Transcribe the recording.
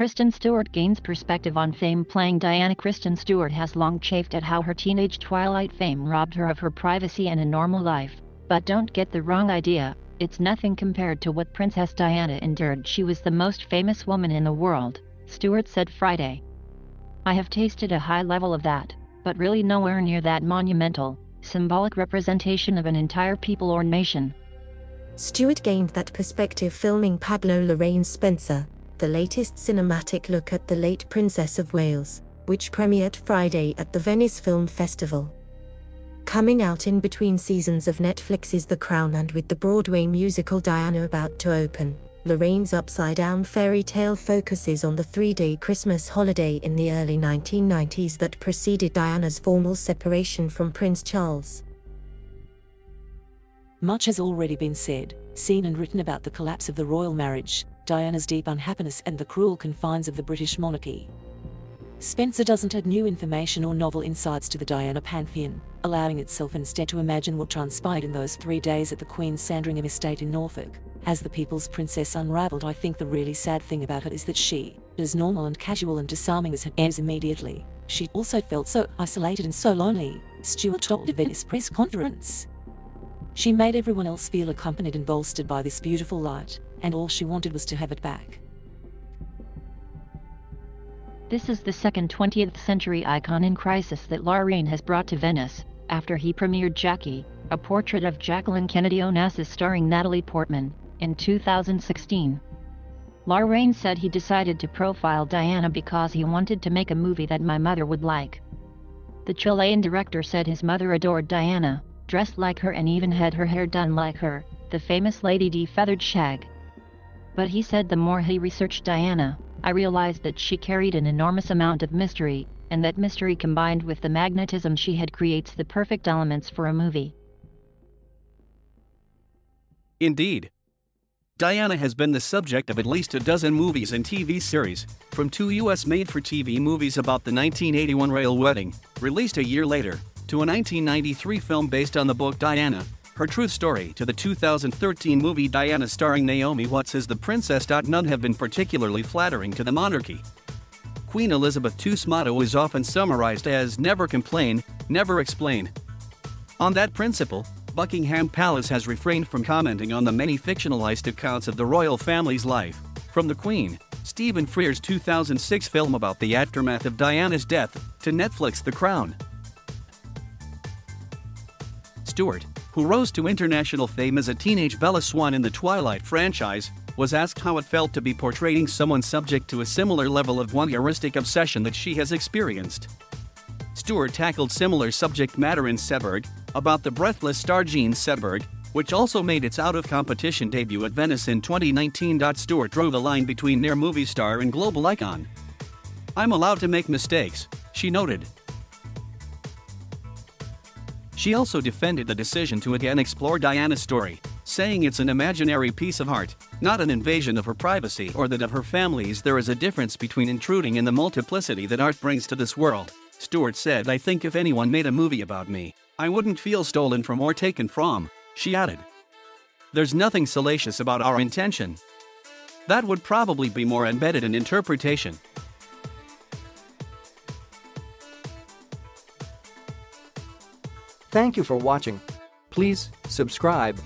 Kristen Stewart gains perspective on fame. Playing DianaKristen Stewart has long chafed at how her teenage Twilight fame robbed her of her privacy and a normal life. But don't get the wrong idea, it's nothing compared to what Princess Diana endured. She was the most famous woman in the world, Stewart said Friday. I have tasted a high level of that, but really nowhere near that monumental, symbolic representation of an entire people or nation. Stewart gained that perspective filming Pablo Larr's Spencer, the latest cinematic look at the late Princess of Wales, which premiered Friday at the Venice Film Festival. Coming out in between seasons of Netflix's The Crown and with the Broadway musical Diana about to open, Larr's upside-down fairy tale focuses on the three-day Christmas holiday in the early 1990s that preceded Diana's formal separation from Prince Charles. Much has already been said, seen and written about the collapse of the royal marriage, Diana's deep unhappiness and the cruel confines of the British monarchy. Spencer doesn't add new information or novel insights to the Diana pantheon, allowing itself instead to imagine what transpired in those 3 days at the Queen's Sandringham estate in Norfolk. As the people's princess unraveled, I think the really sad thing about her is that she, as normal and casual and disarming as her heirs immediately, she also felt so isolated and so lonely, Stewart told a Venice press conference. She made everyone else feel accompanied and bolstered by this beautiful light, and all she wanted was to have it back. This is the second 20th century icon in crisis that Larr has brought to Venice, after he premiered Jackie, a portrait of Jacqueline Kennedy Onassis starring Natalie Portman, in 2016. Larr said he decided to profile Diana because he wanted to make a movie that my mother would like. The Chilean director said his mother adored Diana, dressed like her and even had her hair done like her, the famous Lady Di feathered shag. But he said the more he researched Diana, I realized that she carried an enormous amount of mystery, and that mystery combined with the magnetism she had creates the perfect elements for a movie. Indeed. Diana has been the subject of at least a dozen movies and TV series, from 2 US made-for-TV movies about the 1981 royal wedding, released a year later, to a 1993 film based on the book Diana, Her Truth Story, to the 2013 movie Diana starring Naomi Watts as the princess. None have been particularly flattering to the monarchy. Queen Elizabeth II's motto is often summarized as "never complain, never explain." On that principle, Buckingham Palace has refrained from commenting on the many fictionalized accounts of the royal family's life, from the Queen, Stephen Frears' 2006 film about the aftermath of Diana's death, to Netflix's The Crown. Stewart, who rose to international fame as a teenage Bella Swan in the Twilight franchise, was asked how it felt to be portraying someone subject to a similar level of voyeuristic obsession that she has experienced. Stewart tackled similar subject matter in Seberg, about the breathless star Jean Seberg, which also made its out-of-competition debut at Venice in 2019. Stewart drew the line between near movie star and global icon. "I'm allowed to make mistakes," she noted. She also defended the decision to again explore Diana's story, saying it's an imaginary piece of art, not an invasion of her privacy or that of her family's. "There is a difference between intruding in the multiplicity that art brings to this world," Stewart said. "I think if anyone made a movie about me, I wouldn't feel stolen from or taken from," she added. "There's nothing salacious about our intention. That would probably be more embedded in interpretation." Thank you for watching. Please subscribe